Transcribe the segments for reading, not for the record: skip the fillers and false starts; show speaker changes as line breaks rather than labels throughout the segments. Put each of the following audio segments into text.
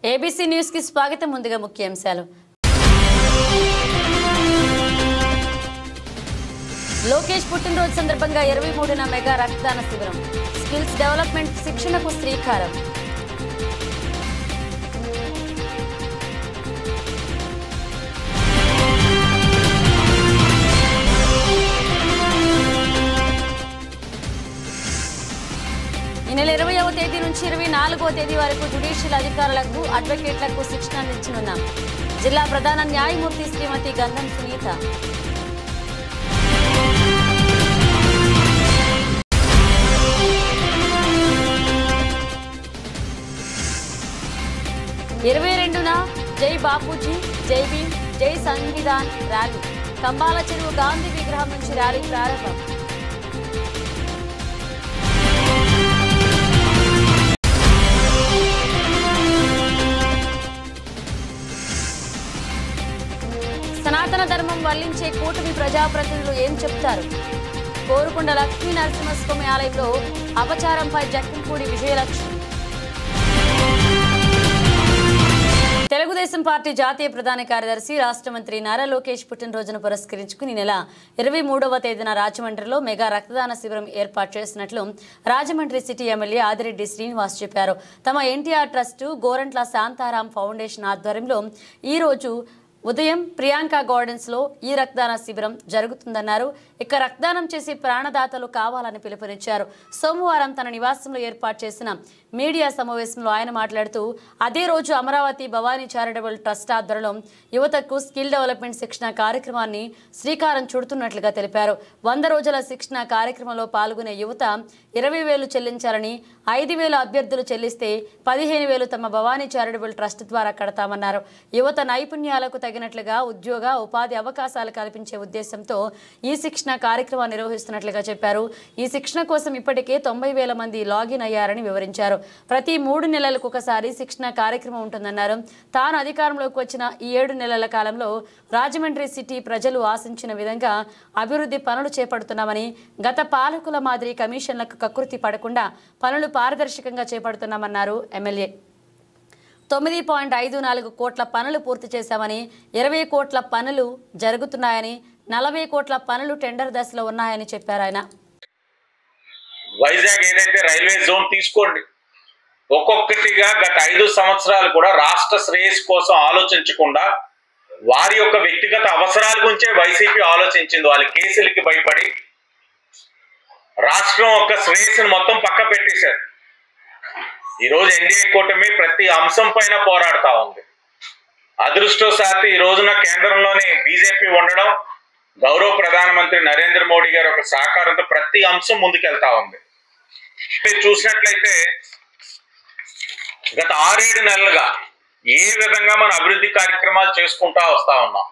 ABC news కి స్వాగతం. ముందుగా ముఖ్యాంశాలు. లోకేష్ పుట్టినరోజు సందర్భంగా 23న మెగా రక్తదాన శిబిరం, స్కిల్స్ డెవలప్మెంట్ శిక్షణకు శ్రీకారం. ఈ నెల 20వ తేదీ నుంచి 24వ తేదీ వరకు జ్యుడిషియల్ అధికారులకు, అడ్వకేట్లకు శిక్షణ అందించనున్నాం. జిల్లా ప్రధాన న్యాయమూర్తి శ్రీమతి గంధం సునీత. ఇరవై 22న జై బాపూజీ, జై భీమ్, జై సంవిధాన్ ర్యాలీ. కంబాల చెరువు గాంధీ విగ్రహం నుంచి ర్యాలీ ప్రారంభం. సనాతన ధర్మం వల్లించే కూటమి ప్రజాప్రతినిధులు ఏం చెప్తారు? కోరుకొండ లక్ష్మీ నరసింహస్వామి ఆలయంలో అపచారంపై జక్కంపూడి విజయలక్ష్మి. తెలుగుదేశం పార్టీ జాతీయ ప్రధాన కార్యదర్శి, రాష్ట్ర మంత్రి నారా లోకేష్ పుట్టినరోజును పురస్కరించుకుని నెల 23వ తేదీన రాజమండ్రిలో మెగా రక్తదాన శిబిరం ఏర్పాటు చేసినట్లు రాజమండ్రి సిటీ ఎమ్మెల్యే ఆదిరెడ్డి శ్రీనివాస్ చెప్పారు. తమ ఎన్టీఆర్ ట్రస్టు, గోరంట్ల శాంతారాం ఫౌండేషన్ ఆధ్వర్యంలో ఈరోజు ఉదయం ప్రియాంక గార్డెన్స్ లో ఈ రక్తదాన శిబిరం జరుగుతుందన్నారు. ఇక రక్తదానం చేసి ప్రాణదాతలు కావాలని పిలుపునిచ్చారు. సోమవారం తన నివాసంలో ఏర్పాటు చేసిన మీడియా సమావేశంలో ఆయన మాట్లాడుతూ, అదే రోజు అమరావతి భవానీ చారిటబుల్ ట్రస్ట్ ఆధ్వర్యంలో యువతకు స్కిల్ డెవలప్మెంట్ శిక్షణ కార్యక్రమాన్ని శ్రీకారం చుడుతున్నట్లుగా తెలిపారు. 100 రోజుల శిక్షణ కార్యక్రమంలో పాల్గొనే యువత 20,000 చెల్లించాలని, 5,000 అభ్యర్థులు చెల్లిస్తే 15,000 తమ భవానీ చారిటబుల్ ట్రస్ట్ ద్వారా కడతామన్నారు. యువత నైపుణ్యాలకు తగినట్లుగా ఉద్యోగ, ఉపాధి అవకాశాలు కల్పించే ఉద్దేశంతో ఈ శిక్షణ కార్యక్రమాన్ని నిర్వహిస్తున్నట్లుగా చెప్పారు. ఈ శిక్షణ కోసం ఇప్పటికే 90,000 మంది లాగిన్ అయ్యారని వివరించారు. ప్రతి 3 నెలలకు ఒకసారి శిక్షణ కార్యక్రమం ఉంటుందన్నారు. తాను అధికారంలోకి వచ్చిన ఈ 7 నెలల కాలంలో రాజమండ్రి సిటీ ప్రజలు ఆశించిన విధంగా అభివృద్ధి పనులు చేపడుతున్నామని, గత పాలకుల మాదిరి కమిషన్లకు కకృతి పడకుండా పనులు పారదర్శకంగా చేపడుతున్నామన్నారు ఎమ్మెల్యే. 9.54 కోట్ల పనులు పూర్తి చేశామని, 20 కోట్ల పనులు జరుగుతున్నాయని, 40 కోట్ల పనులు టెండర్ దశలో ఉన్నాయని చెప్పారు ఆయన.
వైజాగ్ ఏదైతే రైల్వే జోన్ తీసుకోండి, ఒక్కొక్కటిగా గత 5 సంవత్సరాలు కూడా రాష్ట్ర శ్రేయస్సు కోసం ఆలోచించకుండా వారి యొక్క వ్యక్తిగత అవసరాల గురించే వైసీపీ ఆలోచించింది. వాళ్ళ కేసులకి భయపడి రాష్ట్రం యొక్క శ్రేయస్సును మొత్తం పక్క పెట్టేశారు. ఈరోజు ఎన్డీఏ కూటమి ప్రతి అంశం పైన పోరాడుతూ ఉంది. అదృష్టవశాత్తు ఈ రోజున కేంద్రంలోని బీజేపీ ఉండడం, గౌరవ ప్రధానమంత్రి నరేంద్ర మోడీ గారి ఒక సహకారంతో ప్రతి అంశం ముందుకెళ్తా ఉంది. చూసినట్లయితే గత 6-7 నెలలుగా ఏ విధంగా మన అభివృద్ధి కార్యక్రమాలు చేసుకుంటా వస్తా ఉన్నాం,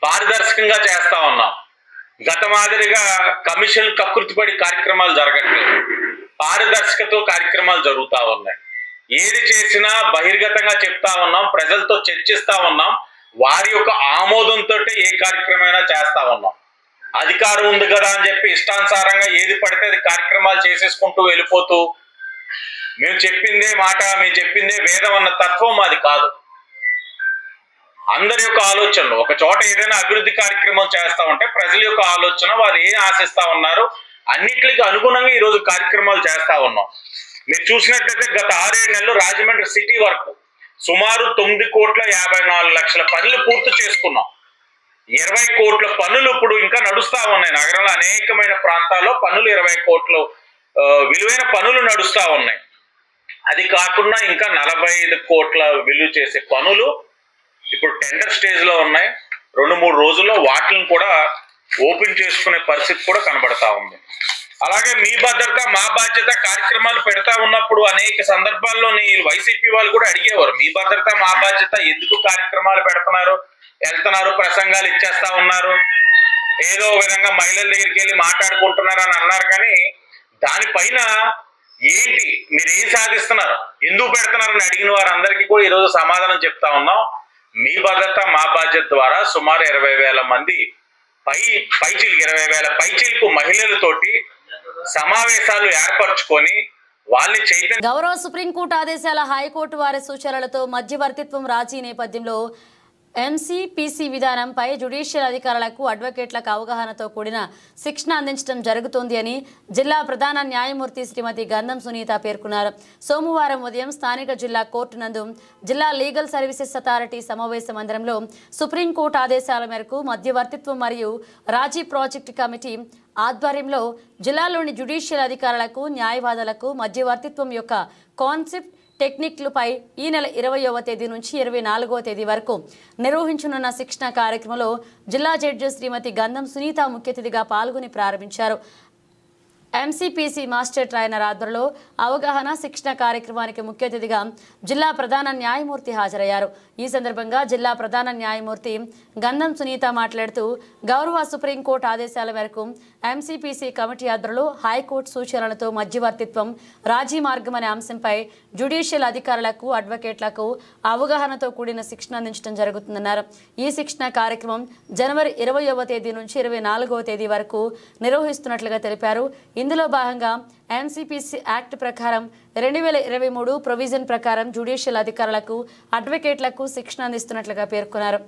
పారదర్శకంగా చేస్తా ఉన్నాం. గత మాదిరిగా కమిషన్ కకృతిపడి కార్యక్రమాలు జరగట్లేదు, పారదర్శకతో కార్యక్రమాలు జరుగుతూ ఉన్నాయి. ఏది చేసినా బహిర్గతంగా చెప్తా ఉన్నాం, ప్రజలతో చర్చిస్తా ఉన్నాం, వారి యొక్క ఆమోదంతో ఏ కార్యక్రమైనా చేస్తా ఉన్నాం. అధికారం ఉంది కదా అని చెప్పి ఇష్టానుసారంగా ఏది పడితే అది కార్యక్రమాలు చేసేసుకుంటూ వెళ్ళిపోతూ మేము చెప్పిందే మాట, మేము చెప్పిందే వేదం అన్న తత్వం అది కాదు. అందరి యొక్క ఆలోచనలు ఒక చోట ఏదైనా అభివృద్ధి కార్యక్రమం చేస్తా ఉంటే ప్రజల యొక్క ఆలోచన, వాళ్ళు ఏం ఆశిస్తా ఉన్నారు, అన్నిటికి అనుగుణంగా ఈరోజు కార్యక్రమాలు చేస్తా ఉన్నాం. మీరు చూసినట్లయితే గత 6-7 నెలలు రాజమండ్రి సిటీ వరకు సుమారు 9,54,00,000 పనులు పూర్తి చేసుకున్నాం. 20 కోట్ల పనులు ఇప్పుడు ఇంకా నడుస్తా ఉన్నాయి. నగరంలో అనేకమైన ప్రాంతాల్లో పనులు 20 కోట్ల విలువైన పనులు నడుస్తా ఉన్నాయి. అది కాకుండా ఇంకా 45 కోట్ల విలువ చేసే పనులు ఇప్పుడు టెండర్ స్టేజ్ లో ఉన్నాయి. 2-3 రోజుల్లో వాటిని కూడా ఓపెన్ చేసుకునే పరిస్థితి కూడా కనబడతా ఉంది. అలాగే మీ భద్రత మా బాధ్యత కార్యక్రమాలు పెడతా ఉన్నప్పుడు అనేక సందర్భాల్లో వైసీపీ వాళ్ళు కూడా అడిగేవారు, మీ భద్రత మా బాధ్యత ఎందుకు కార్యక్రమాలు పెడుతున్నారు, వెళ్తున్నారు, ప్రసంగాలు ఇచ్చేస్తా ఉన్నారు, ఏదో విధంగా మహిళల దగ్గరికి వెళ్ళి మాట్లాడుకుంటున్నారు అని అన్నారు. కానీ దానిపైన ఏంటి, మీరు ఏం సాధిస్తున్నారు, ఎందుకు పెడుతున్నారని అడిగిన వారందరికీ కూడా ఈరోజు సమాధానం చెప్తా ఉన్నాం. మీ భద్రత మా బాధ్యత ద్వారా సుమారు 20,000 మంది పైచిలకు 20,000 పైచిలకు మహిళలతోటి సమావేశాలు ఏర్పరచుకొని వాళ్ళని చైతన్య.
గౌరవ సుప్రీంకోర్టు ఆదేశాల హైకోర్టు వారి సూచనలతో మధ్యవర్తిత్వం రాజీ నేపథ్యంలో ఎంసీపీసీ విధానంపై జ్యుడిషియల్ అధికారులకు అడ్వకేట్లకు అవగాహనతో కూడిన శిక్షణ అందించడం జరుగుతోంది అని జిల్లా ప్రధాన న్యాయమూర్తి శ్రీమతి గంధం సునీత పేర్కొన్నారు. సోమవారం ఉదయం స్థానిక జిల్లా కోర్టు నందు జిల్లా లీగల్ సర్వీసెస్ అథారిటీ సమావేశ మందిరంలో సుప్రీంకోర్టు ఆదేశాల మేరకు మధ్యవర్తిత్వం మరియు రాజీ ప్రాజెక్టు కమిటీ ఆధ్వర్యంలో జిల్లాలోని జ్యుడిషియల్ అధికారులకు న్యాయవాదులకు మధ్యవర్తిత్వం యొక్క కాన్సెప్ట్ టెక్నిక్లపై ఈ నెల 20వ తేదీ నుంచి 24వ తేదీ వరకు నిర్వహించనున్న శిక్షణ కార్యక్రమంలో జిల్లా జడ్జి శ్రీమతి గంధం సునీత ముఖ్య అతిథిగా పాల్గొని ప్రారంభించారు. ఎంసీపీసీ మాస్టర్ ట్రైనర్ ఆధ్వర్యంలో అవగాహన శిక్షణ కార్యక్రమానికి ముఖ్య అతిథిగా జిల్లా ప్రధాన న్యాయమూర్తి హాజరయ్యారు. ఈ సందర్భంగా జిల్లా ప్రధాన న్యాయమూర్తి గంధం సునీత మాట్లాడుతూ గౌరవ సుప్రీంకోర్టు ఆదేశాల మేరకు ఎంసీపీసీ కమిటీ ఆధ్వర్యంలో హైకోర్టు సూచనలతో మధ్యవర్తిత్వం రాజీ మార్గం అనే అంశంపై జ్యుడిషియల్ అధికారులకు అడ్వకేట్లకు అవగాహనతో కూడిన శిక్షణ అందించడం జరుగుతుందన్నారు. ఈ శిక్షణ కార్యక్రమం జనవరి 20వ తేదీ నుంచి 24వ తేదీ వరకు నిర్వహిస్తున్నట్లుగా తెలిపారు. ఇందులో భాగంగా ఎంసీపీసీ యాక్ట్ ప్రకారం 2023 ప్రొవిజన్ ప్రకారం జ్యుడిషియల్ అధికారులకు అడ్వకేట్లకు శిక్షణ అందిస్తున్నట్లుగా పేర్కొన్నారు.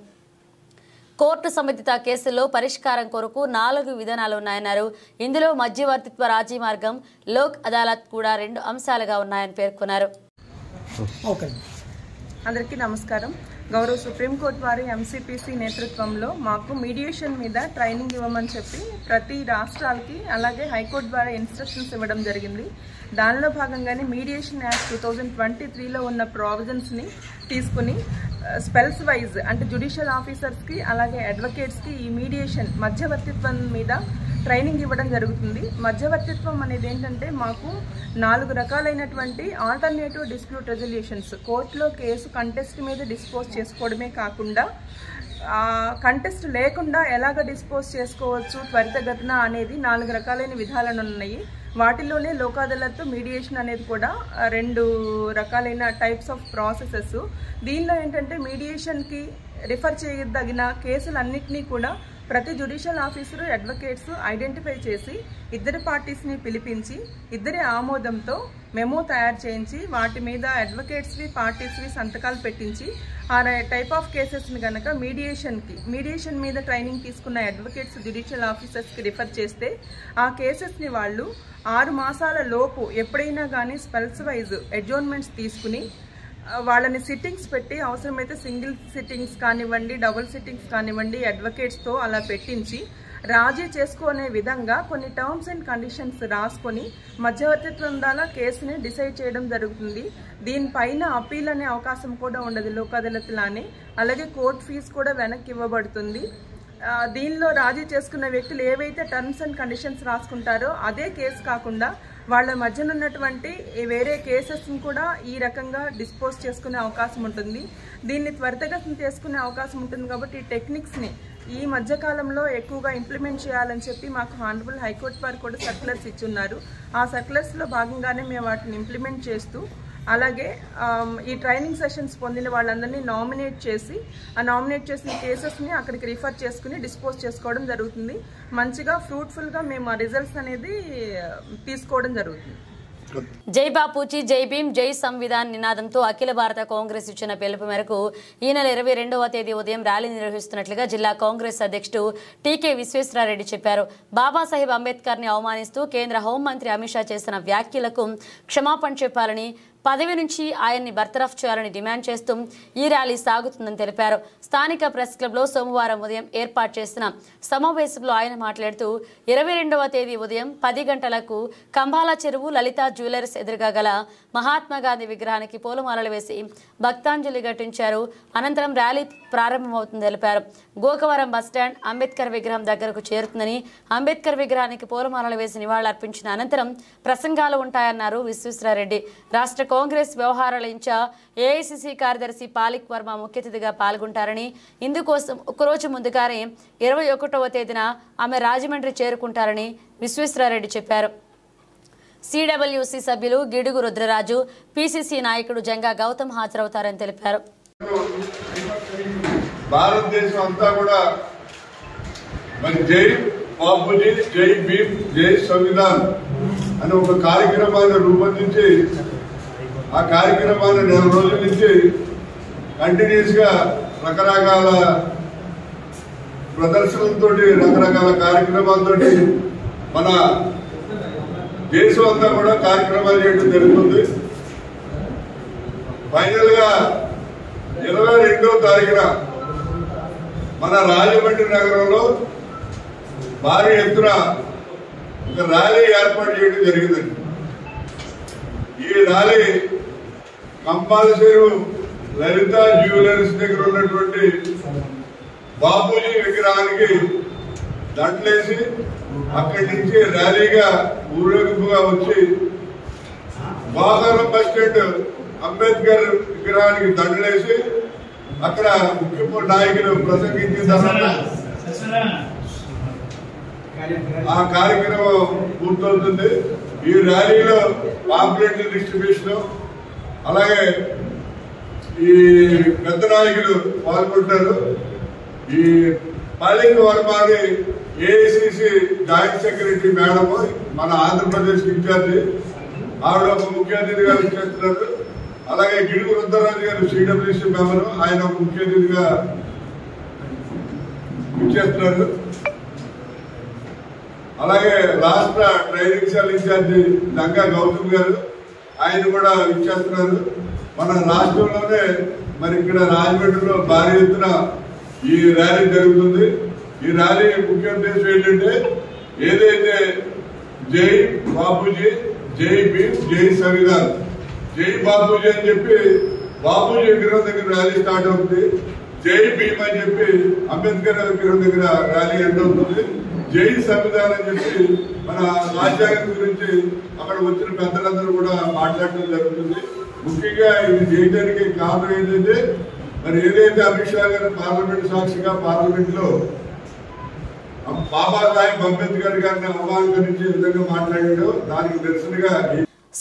కోర్టు సంబంధిత కేసుల్లో పరిష్కారం కొరకు 4 విధానాలు ఉన్నాయన్నారు. ఇందులో మధ్యవర్తిత్వ రాజీ మార్గం, లోక్ అదాలత్ కూడా 2 అంశాలుగా ఉన్నాయని పేర్కొన్నారు.
అందరికీ నమస్కారం. గౌరవ సుప్రీంకోర్టు వారి ఎంసీపీసీ నేతృత్వంలో మాకు మీడియేషన్ మీద ట్రైనింగ్ ఇవ్వమని చెప్పి ప్రతి రాష్ట్రాలకి అలాగే హైకోర్టు ద్వారా ఇన్స్ట్రక్షన్స్ ఇవ్వడం జరిగింది. దానిలో భాగంగానే మీడియేషన్ యాక్ట్ 2023లో ఉన్న ప్రావిజన్స్ని తీసుకుని స్పెల్స్ వైజ్ అంటే జ్యుడిషియల్ ఆఫీసర్స్కి అలాగే అడ్వకేట్స్కి ఈ మీడియేషన్ మధ్యవర్తిత్వం మీద ట్రైనింగ్ ఇవ్వడం జరుగుతుంది. మధ్యవర్తిత్వం అనేది ఏంటంటే మాకు 4 రకాలైనటువంటి ఆల్టర్నేటివ్ డిస్ప్యూట్ రెజల్యూషన్స్, కోర్టులో కేసు కంటెస్ట్ మీద డిస్పోజ్ చేసుకోవడమే కాకుండా కంటెస్ట్ లేకుండా ఎలాగ డిస్పోజ్ చేసుకోవచ్చు త్వరితగతిన అనేది 4 రకాలైన విధానాలు ఉన్నాయి. వాటిలోనే లోక్ అదాలత్, మీడియేషన్ అనేది కూడా 2 రకాలైన టైప్స్ ఆఫ్ ప్రాసెసెస్. దీనిలో ఏంటంటే మీడియేషన్కి రిఫర్ చేయదగిన కేసులన్నింటినీ కూడా ప్రతి జ్యుడిషియల్ ఆఫీసరు, అడ్వకేట్స్ ఐడెంటిఫై చేసి ఇద్దరు పార్టీస్ని పిలిపించి ఇద్దరి ఆమోదంతో మెమో తయారు చేయించి వాటి మీద అడ్వకేట్స్వి, పార్టీస్వి సంతకాలు పెట్టించి ఆ టైప్ ఆఫ్ కేసెస్ని కనుక మీడియేషన్ మీద ట్రైనింగ్ తీసుకున్న అడ్వకేట్స్ జ్యుడిషియల్ ఆఫీసర్స్కి రిఫర్ చేస్తే ఆ కేసెస్ని వాళ్ళు 6 మాసాల లోపు ఎప్పుడైనా కానీ స్పెల్స్ వైజ్ అడ్జోర్న్మెంట్స్ తీసుకుని వాళ్ళని సిట్టింగ్స్ పెట్టి అవసరమైతే సింగిల్ సిట్టింగ్స్ కానివ్వండి, డబుల్ సిట్టింగ్స్ కానివ్వండి అడ్వకేట్స్తో అలా పెట్టించి రాజీ చేసుకునే విధంగా కొన్ని టర్మ్స్ అండ్ కండిషన్స్ రాసుకొని మధ్యవర్తిత్వం ద్వారా కేసుని డిసైడ్ చేయడం జరుగుతుంది. దీనిపైన అప్పీల్ అనే అవకాశం కూడా ఉండదు లోక్ అదాలత్లానే. అలాగే కోర్టు ఫీజు కూడా వెనక్కి ఇవ్వబడుతుంది. దీనిలో రాజీ చేసుకున్న వ్యక్తులు ఏవైతే టర్మ్స్ అండ్ కండిషన్స్ రాసుకుంటారో అదే కేసు కాకుండా వాళ్ళ మధ్యన ఉన్నటువంటి వేరే కేసెస్ని కూడా ఈ రకంగా డిస్పోజ్ చేసుకునే అవకాశం ఉంటుంది. దీన్ని త్వరితగతిన చేసుకునే అవకాశం ఉంటుంది. కాబట్టి ఈ టెక్నిక్స్ని ఈ మధ్యకాలంలో ఎక్కువగా ఇంప్లిమెంట్ చేయాలని చెప్పి మాకు హానరబుల్ హైకోర్టు వారు కూడా సర్క్యులర్స్ ఇచ్చున్నారు. ఆ సర్క్యులర్స్లో భాగంగానే మేము వాటిని ఇంప్లిమెంట్ చేస్తూ అలాగే ఈ ట్రైనింగ్ సెషన్స్ పొందిన వాళ్ళందరినీ నామినేట్ చేసి ఆ నామినేట్ చేసిన కేసెస్ని అక్కడికి రిఫర్ చేసుకుని డిస్పోజ్ చేసుకోవడం జరుగుతుంది. మంచిగా ఫ్రూట్ఫుల్గా మేము ఆ రిజల్ట్స్ అనేది తీసుకోవడం జరుగుతుంది.
జై బాపూజీ, జై భీమ్, జై సంవిధాన్ నినాదంతో అఖిల భారత కాంగ్రెస్ ఇచ్చిన పిలుపు మేరకు ఈ నెల 22వ తేదీ ఉదయం ర్యాలీ నిర్వహిస్తున్నట్లుగా జిల్లా కాంగ్రెస్ అధ్యక్షుడు టీకే విశ్వేశ్వరరెడ్డి చెప్పారు. బాబాసాహెబ్ అంబేద్కర్ని అవమానిస్తూ కేంద్ర హోంమంత్రి అమిత్ షా చేసిన వ్యాఖ్యలకు క్షమాపణ చెప్పాలని, పదవి నుంచి ఆయన్ని బర్తరఫ్ చేయాలని డిమాండ్ చేస్తూ ఈ ర్యాలీ సాగుతుందని తెలిపారు. స్థానిక ప్రెస్ క్లబ్లో సోమవారం ఉదయం ఏర్పాటు చేసిన సమావేశంలో ఆయన మాట్లాడుతూ 22వ తేదీ ఉదయం 10 గంటలకు కంబాల చెరువు లలిత జ్యువెలర్స్ ఎదురుగా గల మహాత్మా గాంధీ విగ్రహానికి పూలమాలలు వేసి భక్తాంజలి ఘటించారు. అనంతరం ర్యాలీ ప్రారంభమవుతుందని తెలిపారు. గోకవరం బస్టాండ్ అంబేద్కర్ విగ్రహం దగ్గరకు చేరుతుందని, అంబేద్కర్ విగ్రహానికి పూలమాలలు వేసి నివాళులర్పించిన అనంతరం ప్రసంగాలు ఉంటాయన్నారు విశ్వేశ్వరరెడ్డి. రాష్ట్ర కాంగ్రెస్ వ్యవహారాల ఇన్ఛార్జ్ ఏఐసిసి కార్యదర్శి పాలిక్ వర్మ ముఖ్య అతిథిగా పాల్గొంటారని, ఇందుకోసం ఒకరోజు ముందుగానే 21వ తేదీన ఆమె రాజమండ్రి చేరుకుంటారని విశ్వేశ్వరరెడ్డి చెప్పారు. సిడబ్ల్యూసి సభ్యులు గిడుగు రుద్రరాజు, పిసిసి నాయకుడు జంగా గౌతమ్ హాజరవుతారని తెలిపారు.
భారతదేశం అంతా కూడా మరి జై బాపూజీ, జై భీమ్, జై సంవిధాన్ అని ఒక కార్యక్రమాన్ని రూపొందించి ఆ కార్యక్రమాన్ని 4 రోజుల నుంచి కంటిన్యూస్ గా రకరకాల ప్రదర్శనలతో రకరకాల కార్యక్రమాలతో మన దేశం అంతా కూడా కార్యక్రమాలు చేయడం జరుగుతుంది. ఫైనల్ గా 22వ తారీఖున మన రాజమండ్రి నగరంలో భారీ ఎత్తున ఒక ర్యాలీ ఏర్పాటు చేయడం జరిగిందండి. ఈ ర్యాలీ కంపల్సరీ లలిత జ్యువెలర్స్ దగ్గర ఉన్నటువంటి బాపూజీ విగ్రహానికి దండలేసి అక్కడి నుంచి ర్యాలీగా ఊరేగింపుగా వచ్చి వాహనం బస్ స్టాండ్ అంబేద్కర్ విగ్రహానికి దండలేసి అక్కడ ముఖ్య నాయకులు ప్రసంగించిన తర్వాత ఆ కార్యక్రమం పూర్తవుతుంది. ఈ ర్యాలీలో పాంప్లెట్ల డిస్ట్రిబ్యూషన్ అలాగే ఈ పెద్ద నాయకులు పాల్గొంటారు. ఈ polling వర్మని AICC joint secretary madam మన ఆంధ్రప్రదేశ్ ఇన్ఛార్జి ఆవిడ ఒక ముఖ్య అతిథిగా విచ్చేస్తున్నారు. అలాగే గిడుగు రుద్రరాజు గారు సిడబ్ల్యూసి మెంబర్, ఆయన ఒక ముఖ్య అతిథిగా విచ్చేస్తున్నారు. అలాగే రాష్ట్ర ట్రైనింగ్ సెల్ ఇన్ఛార్జి లంగా గౌతమ్ గారు ఆయన కూడా విచ్చేస్తున్నారు. మన రాష్ట్రంలోనే మరి ఇక్కడ రాజమండ్రిలో భారీ ఎత్తున ఈ ర్యాలీ జరుగుతుంది. ఈ ర్యాలీ ముఖ్య ఉద్దేశం ఏంటంటే ఏదైతే జై బాపూజీ, జై భీమ్, జై సంవిధాన్, జై బాపూజీ అని చెప్పి బాపూజీ విగ్రహం దగ్గర ర్యాలీ స్టార్ట్ అవుతుంది. జై భీమ్ అని చెప్పి అంబేద్కర్ విగ్రహం దగ్గర ర్యాలీ ఎండ్ అవుతుంది. జై సంవిధాన్ అని చెప్పి మన రాజ్యాంగం గురించి అక్కడ వచ్చిన పెద్దలందరూ కూడా మాట్లాడటం జరుగుతుంది. ముఖ్యంగా ఇది చేయడానికి కారణం ఏంటంటే మరి ఏదైతే అమిత్ షా గారు పార్లమెంట్ సాక్షిగా పార్లమెంట్ లో బాబాసాహెబ్ అంబేద్కర్ గారిని అవమానించే విధంగా మాట్లాడాడో దానికి నిరసనగా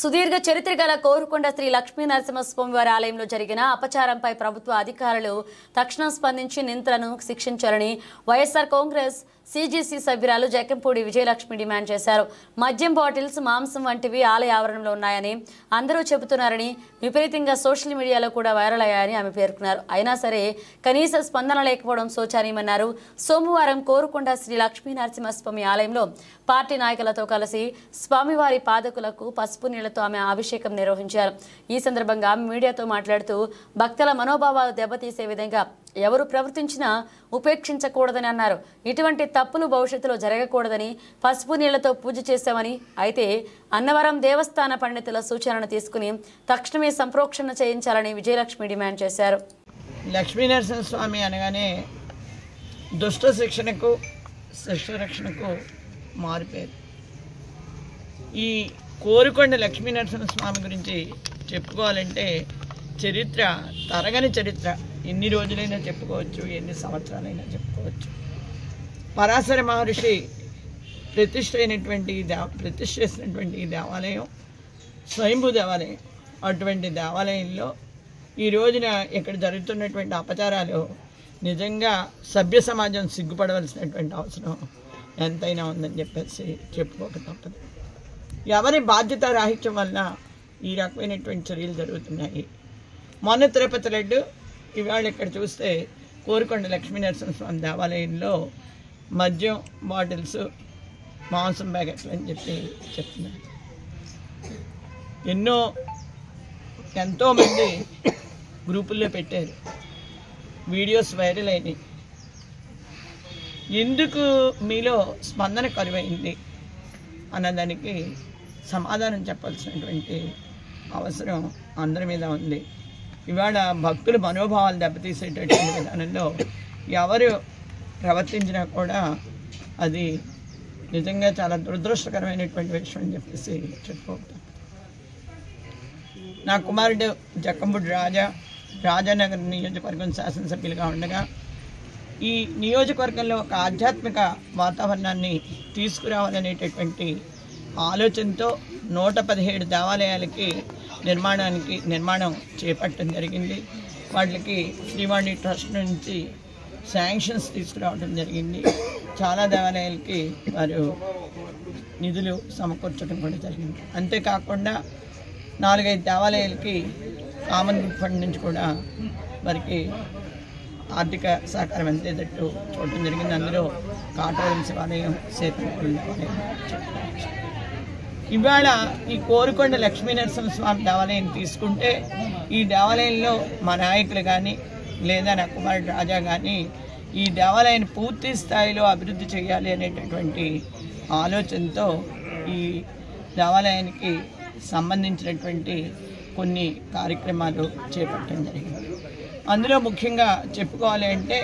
సుదీర్ఘ చరిత్ర గల కోరుకొండ శ్రీ లక్ష్మీ నరసింహస్వామి వారి ఆలయంలో జరిగిన అపచారంపై ప్రభుత్వ అధికారులు తక్షణం స్పందించి నిందితులను శిక్షించాలని వైఎస్ఆర్ కాంగ్రెస్ సిజిసి సభ్యురాలు జక్కంపూడి విజయలక్ష్మి డిమాండ్ చేశారు. మద్యం బాటిల్స్, మాంసం వంటివి ఆలయ ఆవరణలో ఉన్నాయని అందరూ చెబుతున్నారని, విపరీతంగా సోషల్ మీడియాలో కూడా వైరల్ అయ్యాయని ఆమె పేర్కొన్నారు. అయినా సరే కనీస స్పందన లేకపోవడం శోచనీయమన్నారు. సోమవారం కోరుకొండ శ్రీ లక్ష్మీ నరసింహస్వామి ఆలయంలో పార్టీ నాయకులతో కలిసి స్వామివారి పాదకులకు పసుపు నీళ్లతో ఆమె అభిషేకం నిర్వహించారు. ఈ సందర్భంగా ఆమె మీడియాతో మాట్లాడుతూ భక్తుల మనోభావాలు దెబ్బతీసే విధంగా ఎవరు ప్రవర్తించినా ఉపేక్షించకూడదని అన్నారు. ఇటువంటి తప్పులు భవిష్యత్తులో జరగకూడదని పసుపు నీళ్లతో పూజ చేశామని, అయితే అన్నవరం దేవస్థాన పండితుల సూచనను తీసుకుని తక్షణమే సంప్రోక్షణ చేయించాలని విజయలక్ష్మి డిమాండ్ చేశారు.
లక్ష్మీనరసింహస్వామి అనగానే దుష్ట శిక్షణకు శిక్షరక్షణకు మారిపోయారు. ఈ కోరుకొండ లక్ష్మీనరసింహస్వామి గురించి చెప్పుకోవాలంటే చరిత్ర, తరగని చరిత్ర. ఎన్ని రోజులైనా చెప్పుకోవచ్చు, ఎన్ని సంవత్సరాలైనా చెప్పుకోవచ్చు. పరాశర మహర్షి ప్రతిష్ఠ చేసినటువంటి దేవాలయం స్వయంభూ దేవాలయం. అటువంటి దేవాలయంలో ఈ రోజున ఇక్కడ జరుగుతున్నటువంటి అపచారాలు నిజంగా సభ్య సమాజం సిగ్గుపడవలసినటువంటి అవసరం ఎంతైనా ఉందని చెప్పేసి చెప్పుకోక తప్పదు. ఎవరి బాధ్యత రాహిత్యం వలన ఈ రకమైనటువంటి చర్యలు జరుగుతున్నాయి. మొన్న తిరుపతి లడ్డు, ఇవాళ ఇక్కడ చూస్తే కోరుకొండ లక్ష్మీనరసింహస్వామి దేవాలయంలో మద్యం బాటిల్స్, మాంసం ప్యాకెట్లు అని చెప్పి చెప్తున్నారు. ఎంతోమంది గ్రూపుల్లో పెట్టారు, వీడియోస్ వైరల్ అయినాయి. ఎందుకు మీలో స్పందన కరువైంది అన్నదానికి సమాధానం చెప్పాల్సినటువంటి అవసరం అందరి మీద ఉంది. ఇవాళ భక్తుల మనోభావాలు దెబ్బతీసేటటువంటి విధానంలో ఎవరు ప్రవర్తించినా కూడా అది నిజంగా చాలా దురదృష్టకరమైనటువంటి విషయం అని చెప్పేసి చెప్పుకుంటాం. నా కుమారుడు జక్కంపూడి రాజానగర్ నియోజకవర్గం శాసనసభ్యులుగా ఉండగా ఈ నియోజకవర్గంలో ఒక ఆధ్యాత్మిక వాతావరణాన్ని తీసుకురావాలనేటటువంటి ఆలోచనతో 117 దేవాలయాలకి నిర్మాణం చేపట్టడం జరిగింది. వాటికి శ్రీవాణి ట్రస్ట్ నుంచి శాంక్షన్స్ తీసుకురావడం జరిగింది. చాలా దేవాలయాలకి వారు నిధులు సమకూర్చడం కూడా జరిగింది. అంతేకాకుండా 4-5 దేవాలయాలకి కామన్ ఫండ్ నుంచి కూడా వారికి ఆర్థిక సహకారం అందేటట్టు చూడటం జరిగింది. అందులో కాటవరం శివాలయం, సేతుపల్లి దేవాలయం చెప్పుకోవచ్చు. ఇవాళ ఈ కోరుకొండ లక్ష్మీనరసింహస్వామి దేవాలయం తీసుకుంటే ఈ దేవాలయంలో మా నాయకులు కానీ లేదా నా కుమారుడు రాజా కానీ ఈ దేవాలయాన్ని పూర్తి స్థాయిలో అభివృద్ధి చేయాలి అనేటటువంటి ఆలోచనతో ఈ దేవాలయానికి సంబంధించినటువంటి కొన్ని కార్యక్రమాలు చేపట్టడం జరిగింది. అందులో ముఖ్యంగా చెప్పుకోవాలి అంటే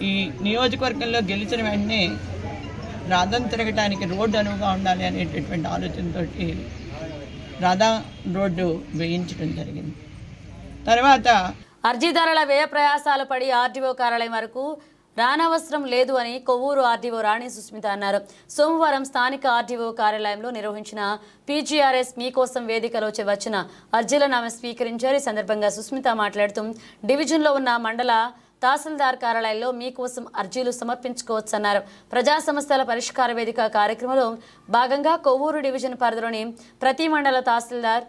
ఈ నియోజకవర్గంలో గెలిచిన వెంటనే రథం తిరగటానికి రోడ్డు అనువుగా ఉండాలి అనేటటువంటి ఆలోచనతో రథం రోడ్డు వేయించడం జరిగింది. తర్వాత
అర్జీదారుల వ్యయ ప్రయాసాలు పడి ఆర్డీఓ కార్యాలయం వరకు రానవసరం లేదు అని కొవ్వూరు ఆర్డీఓ రాణి సుస్మిత అన్నారు. సోమవారం స్థానిక ఆర్డీఓ కార్యాలయంలో నిర్వహించిన పీజీఆర్ఎస్ మీకోసం వేదికలో వచ్చిన అర్జీలను ఆమె స్వీకరించారు. ఈ సందర్భంగా సుస్మిత మాట్లాడుతూ డివిజన్లో ఉన్న మండల తహసీల్దార్ కార్యాలయంలో మీకోసం అర్జీలు సమర్పించుకోవచ్చన్నారు. ప్రజా సమస్యల పరిష్కార వేదిక కార్యక్రమంలో భాగంగా కొవ్వూరు డివిజన్ పరిధిలోని ప్రతి మండల తహసీల్దార్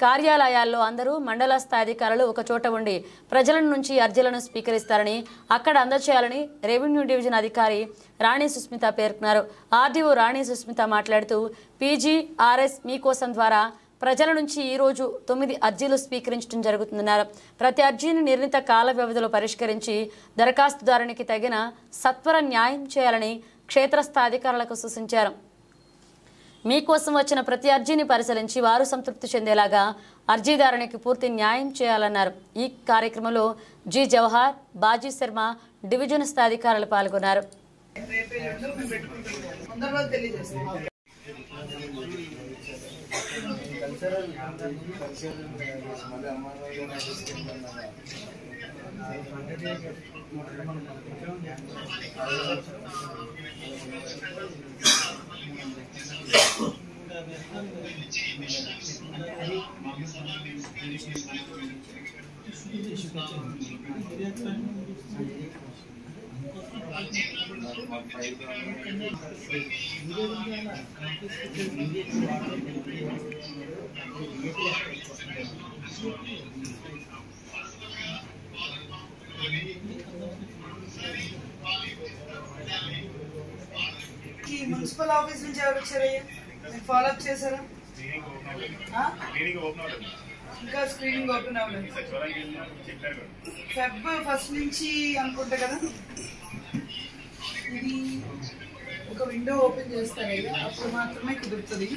కార్యాలయాల్లో అందరూ మండల స్థాయి అధికారులు ఒక చోట ఉండి ప్రజల నుంచి అర్జీలను స్వీకరిస్తారని, అక్కడ అందజేయాలని రెవెన్యూ డివిజన్ అధికారి రాణి సుస్మిత పేర్కొన్నారు. ఆర్డీఓ రాణి సుస్మిత మాట్లాడుతూ పీజీఆర్ఎస్ మీకోసం ద్వారా ప్రజల నుంచి ఈరోజు 9 అర్జీలు స్వీకరించడం జరుగుతుందన్నారు. ప్రతి అర్జీని నిర్ణీత కాల వ్యవధిలో పరిష్కరించి దరఖాస్తుదారునికి తగిన సత్వర న్యాయం చేయాలని క్షేత్రస్థాయి అధికారులకు సూచించారు. మీకోసం వచ్చిన ప్రతి అర్జీని పరిశీలించి వారు సంతృప్తి చెందేలాగా అర్జీదారునికి పూర్తి న్యాయం చేయాలన్నారు. ఈ కార్యక్రమంలో జి జవహర్, బాజీ శర్మ డివిజన్ స్థాయి అధికారులు పాల్గొన్నారు.
మున్సిపల్ ఆఫీస్ నుంచి ఎవరు వచ్చారయ్యా? ఫాలో అప్ చేశారా? ఇంకా స్క్రీనింగ్ ఓపెన్ అవ్వలేదు. ఫెబ్ ఫస్ట్ నుంచి అనుకుంటా కదా. ఇది ఒక విండో ఓపెన్ చేస్తారయ్యా, అప్పుడు మాత్రమే కుదురుతుంది.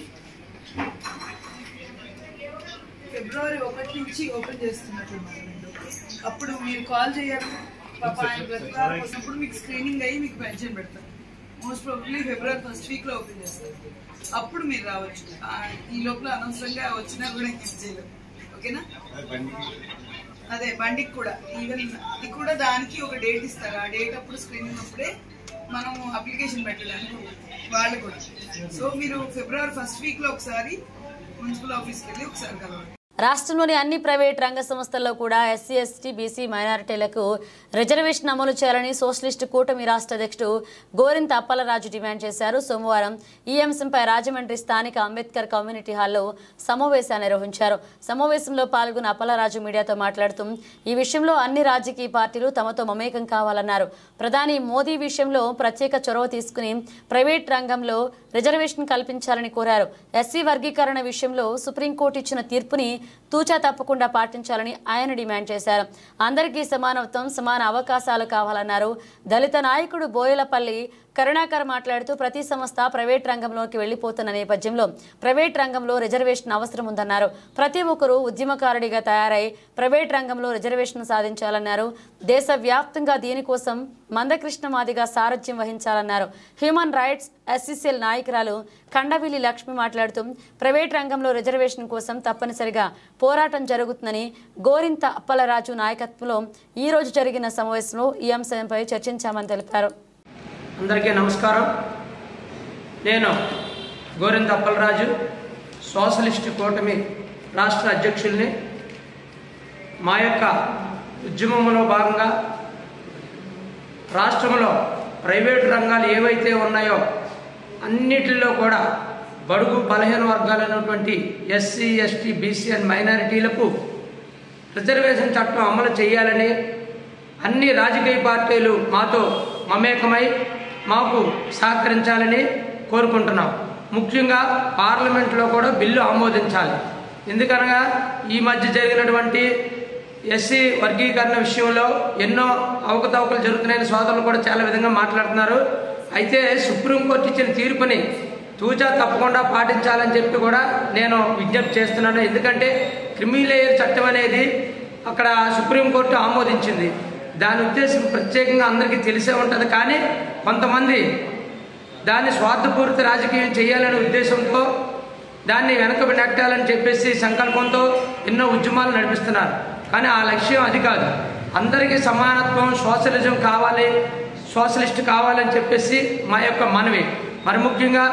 ఫిబ్రవరి 1 నుంచి ఓపెన్ చేస్తున్నట్లు విండో. అప్పుడు మీరు కాల్ చేయాలి. పాప ఆయన బ్రతకాల కోసినప్పుడు మీకు స్క్రీనింగ్ అయ్యి మీకు పెన్షన్ పెడతారు. మోస్ట్ ప్రాబబ్లీ ఫిబ్రవరి 1st వీక్ లో ఓపెన్ చేస్తారు. అప్పుడు మీరు రావచ్చు. ఈ లోపల అనవసరంగా వచ్చినా కూడా ఏం చేయలేదు. ఓకేనా? అదే బండికి కూడా ఈవెన్ ఇది కూడా దానికి ఒక డేట్ ఇస్తారు. ఆ డేట్ అప్పుడు స్క్రీనింగ్ అప్పుడే మనం అప్లికేషన్ పెట్టడానికి వాళ్ళు కూడా. సో మీరు ఫిబ్రవరి 1st వీక్ లో ఒకసారి మున్సిపల్ ఆఫీస్కి వెళ్ళి ఒకసారి కలవండి.
రాష్ట్రంలోని అన్ని ప్రైవేట్ రంగ సంస్థల్లో కూడా ఎస్సీ, ఎస్టీ, బీసీ మైనారిటీలకు రిజర్వేషన్ అమలు చేయాలని సోషలిస్టు కూటమి రాష్ట్ర అధ్యక్షుడు గోరింత అప్పలరాజు డిమాండ్ చేశారు. సోమవారం ఈ అంశంపై రాజమండ్రి స్థానిక అంబేద్కర్ కమ్యూనిటీ హాల్లో సమావేశాన్ని నిర్వహించారు. సమావేశంలో పాల్గొన్న అప్పలరాజు మీడియాతో మాట్లాడుతూ ఈ విషయంలో అన్ని రాజకీయ పార్టీలు తమతో మమేకం కావాలన్నారు. ప్రధాని మోదీ విషయంలో ప్రత్యేక చొరవ తీసుకుని ప్రైవేట్ రంగంలో రిజర్వేషన్ కల్పించాలని కోరారు. ఎస్సీ వర్గీకరణ విషయంలో సుప్రీంకోర్టు ఇచ్చిన తీర్పుని తూచా తప్పకుండా పాటించాలని ఆయన డిమాండ్ చేశారు. అందరికీ సమానత్వం, సమాన అవకాశాలు కావాలన్నారు. దళిత నాయకుడు బోయలపల్లి కరుణాకర్ మాట్లాడుతూ ప్రతి సంస్థ ప్రైవేట్ రంగంలోకి వెళ్లిపోతున్న నేపథ్యంలో ప్రైవేట్ రంగంలో రిజర్వేషన్ అవసరం ఉందన్నారు. ప్రతి ఒక్కరూ ఉద్యమకారుడిగా తయారై ప్రైవేట్ రంగంలో రిజర్వేషన్ సాధించాలన్నారు. దేశవ్యాప్తంగా దీనికోసం మందకృష్ణ మాదిగా సారథ్యం వహించాలన్నారు. హ్యూమన్ రైట్స్ ఎస్సీసీఎల్ నాయకురాలు కండవిల్లి లక్ష్మి మాట్లాడుతూ ప్రైవేట్ రంగంలో రిజర్వేషన్ కోసం తప్పనిసరిగా పోరాటం జరుగుతుందని గోరింత అప్పలరాజు నాయకత్వంలో ఈ రోజు జరిగిన సమావేశంలో ఈ అంశంపై చర్చించామని తెలిపారు.
అందరికీ నమస్కారం. నేను గోరింత అప్పలరాజు, సోషలిస్టు కూటమి రాష్ట్ర అధ్యక్షుల్ని. మా యొక్క ఉద్యమంలో భాగంగా రాష్ట్రంలో ప్రైవేటు రంగాలు ఏవైతే ఉన్నాయో అన్నిటిలో కూడా బడుగు బలహీన వర్గాలైనటువంటి ఎస్సీ, ఎస్టీ, బీసీ అండ్ మైనారిటీలకు రిజర్వేషన్ చట్టం అమలు చేయాలని అన్ని రాజకీయ పార్టీలు మాతో మమేకమై మాకు సహకరించాలని కోరుకుంటున్నాం. ముఖ్యంగా పార్లమెంట్లో కూడా బిల్లు ఆమోదించాలి. ఎందుకనగా ఈ మధ్య జరిగినటువంటి ఎస్సీ వర్గీకరణ విషయంలో ఎన్నో అవకతవకలు జరుగుతున్నాయని సోదరులు కూడా చాలా విధంగా మాట్లాడుతున్నారు. అయితే సుప్రీంకోర్టు ఇచ్చిన తీర్పుని తూచా తప్పకుండా పాటించాలని చెప్పి కూడా నేను విజ్ఞప్తి చేస్తున్నాను. ఎందుకంటే క్రిమిలేయర్ చట్టం అనేది అక్కడ సుప్రీంకోర్టు ఆమోదించింది. దాని ఉద్దేశం ప్రత్యేకంగా అందరికీ తెలిసే ఉంటుంది. కానీ కొంతమంది దాన్ని స్వార్థపూరిత రాజకీయం చేయాలనే ఉద్దేశంతో దాన్ని వెనకబడి నెట్టాలని చెప్పేసి సంకల్పంతో ఎన్నో ఉద్యమాలు నడిపిస్తున్నారు. కానీ ఆ లక్ష్యం అది కాదు. అందరికీ సమానత్వం, సోషలిజం కావాలి, సోషలిస్ట్ కావాలని చెప్పేసి మా యొక్క మనవి. మరి ముఖ్యంగా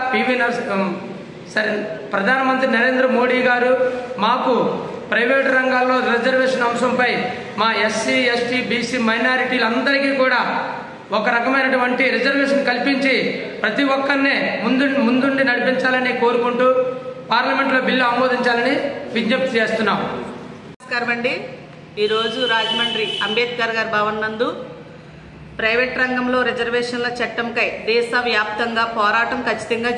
ప్రధానమంత్రి నరేంద్ర మోడీ గారు మాకు ప్రైవేటు రంగాల్లో రిజర్వేషన్ అంశంపై మా ఎస్సీ, ఎస్టీ, బీసీ మైనారిటీలందరికీ కూడా ఒక రకమైనటువంటి రిజర్వేషన్ కల్పించి ప్రతి ఒక్కరిని ముందుండి నడిపించాలని కోరుకుంటూ పార్లమెంట్లో బిల్లు ఆమోదించాలని విజ్ఞప్తి చేస్తున్నాం.
నమస్కారం అండి. ఈరోజు రాజమండ్రి అంబేద్కర్ గారి భవన్ నందు ప్రైవేట్ రంగంలో రిజర్వేషన్ల చట్టంకై దేశవ్యాప్తంగా పోరాటం ఖచ్చితంగా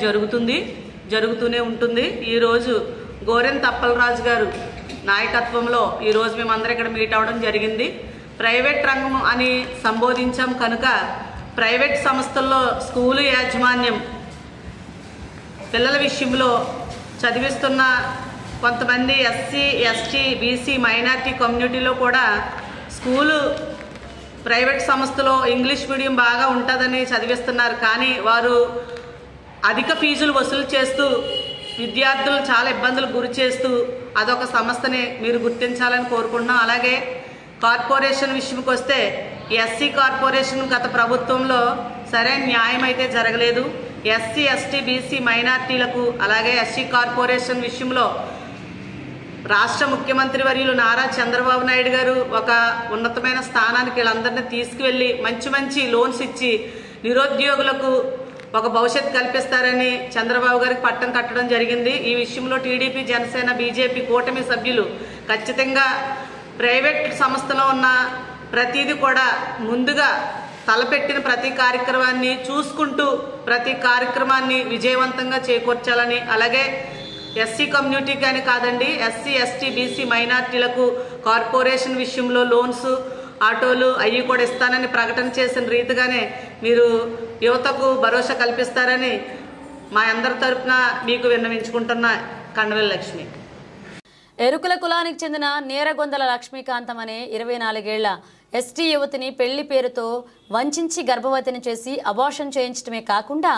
జరుగుతూనే ఉంటుంది. ఈరోజు గోరెంత అప్పలరాజు గారు నాయకత్వంలో ఈరోజు మేమందరం ఇక్కడ మీట్ అవ్వడం జరిగింది. ప్రైవేట్ రంగం అని సంబోధించాం కనుక ప్రైవేట్ సంస్థల్లో స్కూలు యాజమాన్యం పిల్లల విషయంలో చదివిస్తున్న కొంతమంది ఎస్సీ, ఎస్టీ, బీసీ, మైనారిటీ కమ్యూనిటీలో కూడా స్కూలు ప్రైవేట్ సంస్థలో ఇంగ్లీష్ మీడియం బాగా ఉంటుందని చదివిస్తున్నారు. కానీ వారు అధిక ఫీజులు వసూలు చేస్తూ విద్యార్థులు చాలా ఇబ్బందులు గురి చేస్తూ అదొక సంస్థని మీరు గుర్తించాలని కోరుకుంటున్నాం. అలాగే కార్పొరేషన్ విషయంకి వస్తే ఎస్సీ కార్పొరేషన్ గత ప్రభుత్వంలో సరైన న్యాయం అయితే జరగలేదు. ఎస్సీ, ఎస్టీ, బీసీ మైనార్టీలకు అలాగే ఎస్సీ కార్పొరేషన్ విషయంలో రాష్ట్ర ముఖ్యమంత్రి వర్యులు నారా చంద్రబాబు నాయుడు గారు ఒక ఉన్నతమైన స్థానానికి వీళ్ళందరినీ తీసుకువెళ్ళి మంచి లోన్స్ ఇచ్చి నిరుద్యోగులకు ఒక భవిష్యత్తు కల్పిస్తారని చంద్రబాబు గారికి పట్టం కట్టడం జరిగింది. ఈ విషయంలో టీడీపీ, జనసేన, బీజేపీ కూటమి సభ్యులు ఖచ్చితంగా ప్రైవేట్ సంస్థలో ఉన్న ప్రతిదీ కూడా ముందుగా తలపెట్టిన ప్రతి కార్యక్రమాన్ని చూసుకుంటూ ప్రతి కార్యక్రమాన్ని విజయవంతంగా చేకూర్చాలని, అలాగే ఎస్సీ కమ్యూనిటీకి అని కాదండి, ఎస్సీ, ఎస్టీ, బీసీ మైనార్టీలకు కార్పొరేషన్ విషయంలో లోన్స్, ఆటోలు అవి కూడా ఇస్తానని ప్రకటన చేసిన రీతిగానే మీరు యువతకు భరోసా కల్పిస్తారని మా అందరి తరపున మీకు విన్నవించుకుంటున్న కండవెల్లి లక్ష్మి.
ఎరుకుల కులానికి చెందిన నేరగొందల లక్ష్మీకాంతం అనే 24 ఏళ్ల ఎస్టీ యువతిని పెళ్లి పేరుతో వంచించి గర్భవతిని చేసి అబార్షన్ చేయించడమే కాకుండా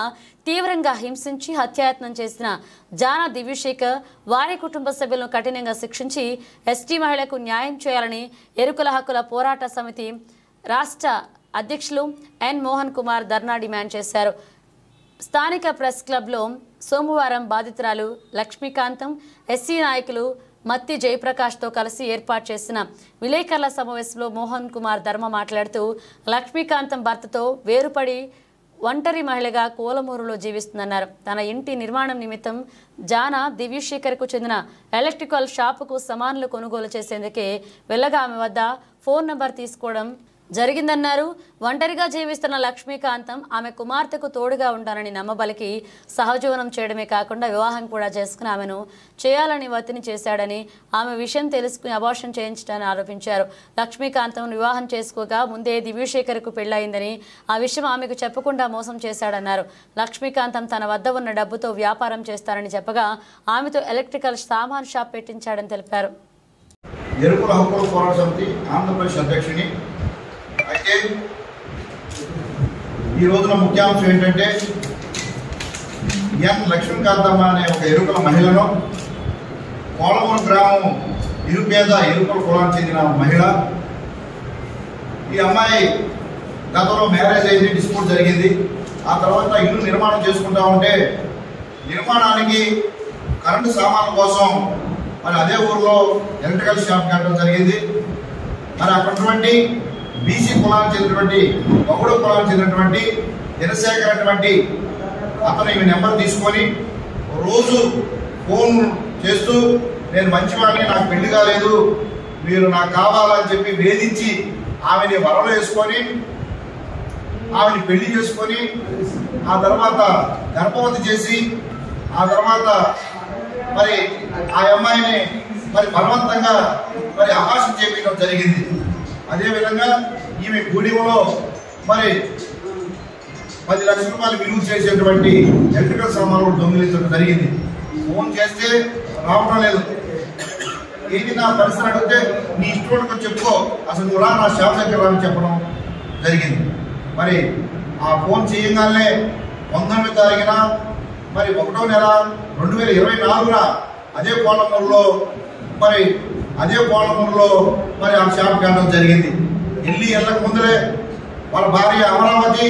తీవ్రంగా హింసించి హత్యాయత్నం చేసిన జానా దివ్యశేఖర్ వారి కుటుంబ సభ్యులను కఠినంగా శిక్షించి ఎస్టీ మహిళకు న్యాయం చేయాలని ఎరుకుల హక్కుల పోరాట సమితి రాష్ట్ర అధ్యక్షులు ఎన్ మోహన్ కుమార్ ధర్నా డిమాండ్ చేశారు. స్థానిక ప్రెస్ క్లబ్లో సోమవారం బాధితురాలు లక్ష్మీకాంతం, ఎస్సీ నాయకులు మత్తి జయప్రకాష్తో కలిసి ఏర్పాటు చేసిన విలేకరుల సమావేశంలో మోహన్ కుమార్ ధర్మ మాట్లాడుతూ లక్ష్మీకాంతం భర్తతో వేరుపడి ఒంటరి మహిళగా కోలమూరులో జీవిస్తుందన్నారు. తన ఇంటి నిర్మాణం నిమిత్తం జానా దివ్యశేఖర్కు చెందిన ఎలక్ట్రికల్ షాపుకు సామాన్లు కొనుగోలు చేసేందుకే వెళ్ళగా ఆమె వద్ద ఫోన్ నంబర్ తీసుకోవడం జరిగిందన్నారు. ఒంటరిగా జీవిస్తున్న లక్ష్మీకాంతం ఆమె కుమార్తెకు తోడుగా ఉంటానని నమ్మబలికి సహజీవనం చేయడమే కాకుండా వివాహం కూడా చేసుకుని ఆమెను చేయాలని ఒత్తిడి చేశాడని, ఆమె విషయం తెలుసుకుని అబార్షన్ చేయించడాన్ని ఆరోపించారు. లక్ష్మీకాంతం వివాహం చేసుకోగా ముందే దివ్యశేఖర్కు పెళ్లయిందని, ఆ విషయం ఆమెకు చెప్పకుండా మోసం చేశాడన్నారు. లక్ష్మీకాంతం తన వద్ద ఉన్న డబ్బుతో వ్యాపారం చేస్తారని చెప్పగా ఆమెతో ఎలక్ట్రికల్ సామాన్ షాప్ పెట్టించాడని తెలిపారు.
ఎరుకుల హక్కుల పోరాట సమితి ఆంధ్రప్రదేశ్ అధ్యక్షుని. అయితే ఈ రోజున ముఖ్యాంశం ఏంటంటే ఎన్ లక్ష్మీకాంతమ్మ అనే ఒక ఎరుకుల మహిళను, కోలమూరు గ్రామం నిరుపేద ఎరుకుల కులానికి చెందిన మహిళ. ఈ అమ్మాయి గతంలో మ్యారేజ్ అయింది, డిస్ప్యూట్ జరిగింది. ఆ తర్వాత ఇల్లు నిర్మాణం చేసుకుంటా ఉంటే నిర్మాణానికి కరెంటు సామాన్ల కోసం మరి అదే ఊర్లో ఎలక్ట్రికల్ షాప్ కట్టడం జరిగింది. మరి అక్కడటువంటి బీసీ కులానికి చెందినటువంటి బహుళ కులానికి చెందినటువంటి దినశేఖర్ అటువంటి అతను ఈ నెంబర్ తీసుకొని రోజు ఫోన్ చేస్తూ నేను మంచివాడిని, నాకు పెళ్లి కాలేదు, మీరు నాకు కావాలని చెప్పి వేధించి ఆమెని వరలో వేసుకొని ఆమెని పెళ్లి చేసుకొని ఆ తర్వాత గర్భవతి చేసి ఆ తర్వాత మరి ఆ అమ్మాయిని మరి బలవంతంగా మరి అభాషణ చేయించడం జరిగింది. అదేవిధంగా ఈమె గూడెంలో మరి 10 లక్షల రూపాయలు విలువ చేసేటువంటి ఎలక్ట్రికల్ సామాన్లు దొంగిలించడం జరిగింది. ఫోన్ చేస్తే రావడం లేదు. ఏది నా పరిస్థితి అడిగితే నీ ఇష్టం చెప్పుకో, అసలు నువ్వు రా, నా షాప్ దగ్గర రాని చెప్పడం జరిగింది. మరి ఆ ఫోన్ చేయగానే 19వ తారీఖున మరి 1వ నెల 2024న అదే కోలమూరులో మరి ఆ షాప్కి వెళ్ళడం జరిగింది. వెళ్ళక ముందరే వాళ్ళ భార్య అమరావతి,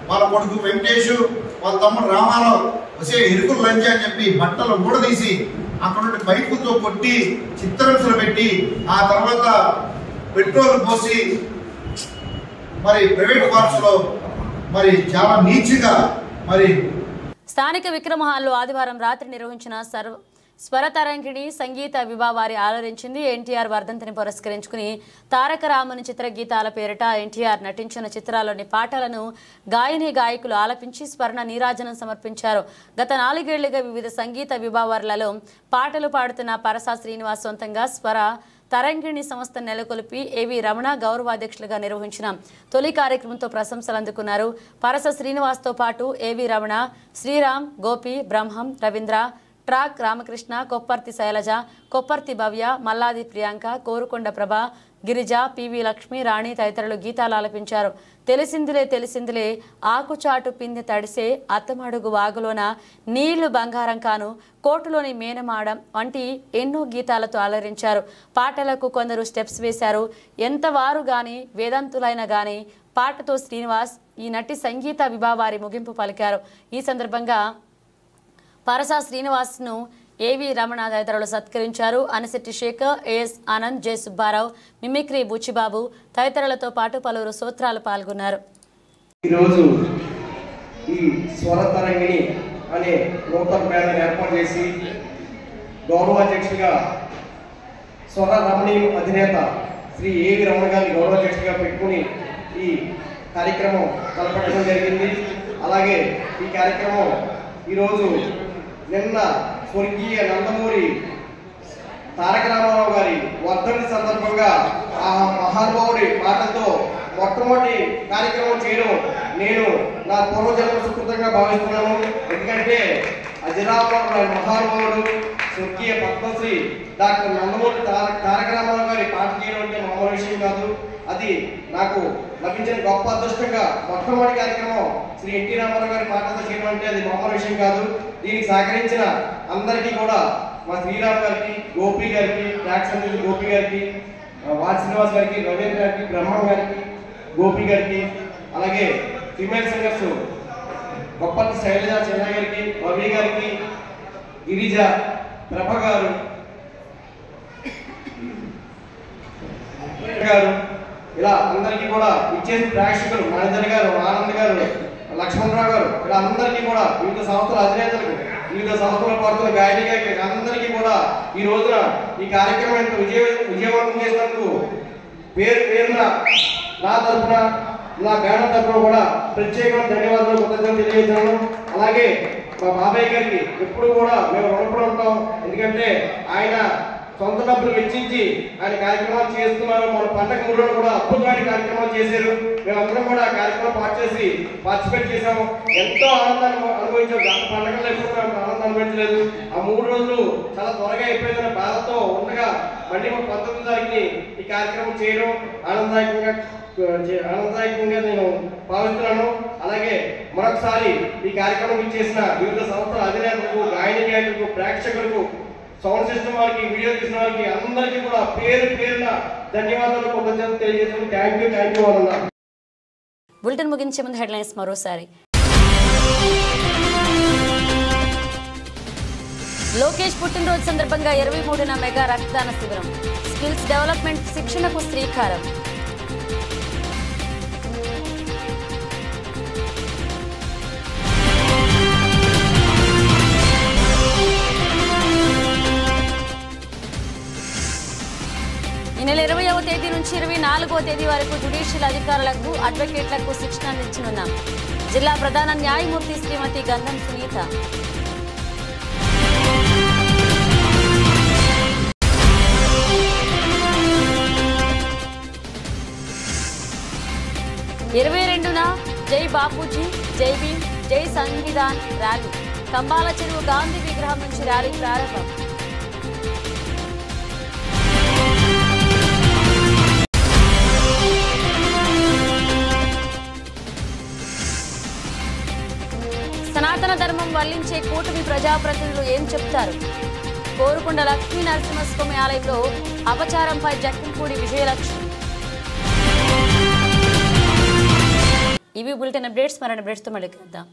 వాళ్ళ కొడుకు వెంకటేష్, వాళ్ళ తమ్ముడు రామారావు వచ్చే ఇరుకులు లంచ్ అని చెప్పి బట్టలు ఊడదీసి అక్కడ నుండి పైపుతో కొట్టి చిత్రహింసలు పెట్టి ఆ తర్వాత పెట్రోల్ పోసి మరి ప్రైవేట్ పార్ట్స్ లో మరి చాలా నీచిగా మరి
స్థానిక విక్రమ హాల్లో ఆదివారం రాత్రి నిర్వహించిన స్వరతరంగిణి సంగీత విభావారి ఆలరించింది. ఎన్టీఆర్ వర్ధంతిని పురస్కరించుకుని తారక రాముని చిత్రగీతాల పేరిట ఎన్టీఆర్ నటించిన చిత్రాల్లోని పాటలను గాయకులు ఆలపించి స్వర్ణ నీరాజనం సమర్పించారు. గత 4 ఏళ్లుగా వివిధ సంగీత విభావార్లలో పాటలు పాడుతున్న పరసా శ్రీనివాస్ సొంతంగా స్వర తరంగిణి సంస్థ నెలకొల్పి ఏవి రమణ గౌరవాధ్యక్షులుగా నిర్వహించిన తొలి కార్యక్రమంతో ప్రశంసలు అందుకున్నారు. పరస శ్రీనివాస్తో పాటు ఏవి రమణ, శ్రీరామ్, గోపి, బ్రహ్మం, రవీంద్ర, ట్రాక్ రామకృష్ణ, కొప్పర్తి శైలజ, కొప్పర్తి భవ్య, మల్లాది ప్రియాంక, కోరుకొండ ప్రభ, గిరిజ, పివి లక్ష్మి, రాణి తదితరులు గీతాలు ఆలపించారు. తెలిసిందిలే ఆకుచాటు పిండి తడిసే అత్తమడుగు వాగులోన నీళ్లు బంగారం కాను, కోటులోని మేనమాడం వంటి ఎన్నో గీతాలతో అలరించారు. పాటలకు కొందరు స్టెప్స్ వేశారు. ఎంతవారు గాని వేదాంతులైన గాని పాటతో శ్రీనివాస్ ఈ నటి సంగీత విభావారి ముగింపు పలికారు. ఈ సందర్భంగా పరసా శ్రీనివాస్ను ఏవి రమణ తదితరులు సత్కరించారు. Anishetti Shekhar, A S Anand, J Subbarao, mimicry Buchibabu తదితరులతో పాటు పలువురు స్తోత్రాలు పాల్గొన్నారు.
ఈరోజు ఈ స్వరతరంగిణి అనే నూతన బ్యానర్ ఏర్పాటు చేసి గౌరవాధ్యక్షుడిగా స్వర రమణీయం అధినేత శ్రీ ఏవి రమణ గారిని గౌరవాధ్యక్షుడిగా పెట్టుకుని ఈ కార్యక్రమం తలపెట్టడం జరిగింది. అలాగే ఈ కార్యక్రమం ఈరోజు నిన్న స్వర్గీయ నందమూరి తారక రామారావు గారి వర్ధంతి సందర్భంగా ఆ మహానుభావుడి పాటతో మొట్టమొదటి కార్యక్రమం చేయడం నేను నా పూర్వజన్మ సుకృతంగా భావిస్తున్నాను. ఎందుకంటే అజరామరావు మహానుభావుడు స్వర్గీయ పద్మశ్రీ డాక్టర్ నందమూరి తారక రామారావు గారి పాట చేయడం అంటే మామూలు విషయం కాదు. అది నాకు లభించిన గొప్ప అదృష్టంగా మొట్టమొదటి కార్యక్రమం శ్రీ ఎన్టీ రామారావు గారి పాటతో చేయడం అంటే అది మామూలు విషయం కాదు. దీనికి సహకరించిన అందరికీ కూడా మా శ్రీరామ్ గారికి, గోపి గారికి, ట్రాక్స్ గోపి గారికి, వారి శ్రీనివాస్ గారికి, రవీంద్ర గారికి, బ్రహ్మం గారికి, గోపి గారికి, అలాగే ఫిమేల్ సింగర్స్ గొప్పటి శైలజ చెన్నై గారికి, రవి గారికి, గిరిజ, ప్రభ గారు ఇలా అందరికీ కూడా ఇచ్చేసి ప్రేక్షకులు మేనేజర్ గారు, ఆనంద్ గారు, లక్ష్మణరావు గారు ఇలా అందరికీ కూడా వివిధ సంస్థల అధినేతలకు, వివిధ సంస్థల పాల్గొన్న గాయకులకి అందరికీ కూడా ఈ రోజున ఈ కార్యక్రమం విజయవంతం చేసినందుకు పేరున నా తరఫున, నా బ్యానర్ తరఫున కూడా ప్రత్యేకమైన ధన్యవాదాలు, కృతజ్ఞతలు తెలియజేస్తున్నాను. అలాగే మా బాబాయ్ గారికి ఎప్పుడు కూడా మేము రుణపడి ఉంటాం. ఎందుకంటే ఆయన సొంత డబ్బులు వెచ్చించి ఆయన కార్యక్రమాలు చేస్తున్నారు. మన పండగ 3 రోజులు కూడా అద్భుతమైన కార్యక్రమాలు చేశారు. మేమందరం కూడా ఆ కార్యక్రమం పార్టిసిపేట్ చేశాము. ఎంతో ఆనందాన్ని అనుభవించాము. గత పండుగల్లో ఎప్పుడు మేము ఆనందం అనుభవించలేదు. ఆ 3 రోజులు చాలా త్వరగా అయిపోయిందన్న బాధతో ఉండగా మళ్ళీ 19వ తారీఖుని ఈ కార్యక్రమం చేయడం ఆనందదాయకంగా నేను భావిస్తున్నాను. అలాగే మరొకసారి ఈ కార్యక్రమం ఇచ్చేసిన వివిధ సంస్థల అధినేతలకు, గాయకులకు, ప్రేక్షకులకు, సౌండ్ సిస్టమ్ వారికి, వీడియో తీసిన వారికి అందరికీ కూడా పేరున ధన్యవాదాలు, కృతజ్ఞతలు తెలియజేస్తాను. థ్యాంక్ యూ అన్నా.
బులెటిన్ ముగించే ముందు హెడ్లైన్స్ మరోసారి. లోకేష్ పుట్టినరోజు సందర్భంగా 23న మెగా రక్తదాన శిబిరం, స్కిల్స్ డెవలప్మెంట్ శిక్షణకు శ్రీకారం. ఈ నెల 20వ తేదీ నుంచి 24వ తేదీ వరకు జ్యుడిషియల్ అధికారులకు అడ్వకేట్లకు శిక్షణ అందించనున్నాం. జిల్లా ప్రధాన న్యాయమూర్తి శ్రీమతి గంధం సునీత. ఇరవై రెండున జై బాపూజీ, జై భీమ్, జై సంవిధాన్ ర్యాలీ. కంబాల చెరువు గాంధీ విగ్రహం నుంచి ర్యాలీ ప్రారంభం. సనాతన ధర్మం వల్లించే కూటమి ప్రజాప్రతినిధులు ఏం చెప్తారు? కోరుకొండ లక్ష్మీ నరసింహస్వామి ఆలయంలో అపచారంపై జక్కంపూడి విజయలక్ష్మి. ఇవి బులెటిన్ అప్డేట్స్. మరిన్ని అప్డేట్స్తో మళ్ళీ కలుద్దాం.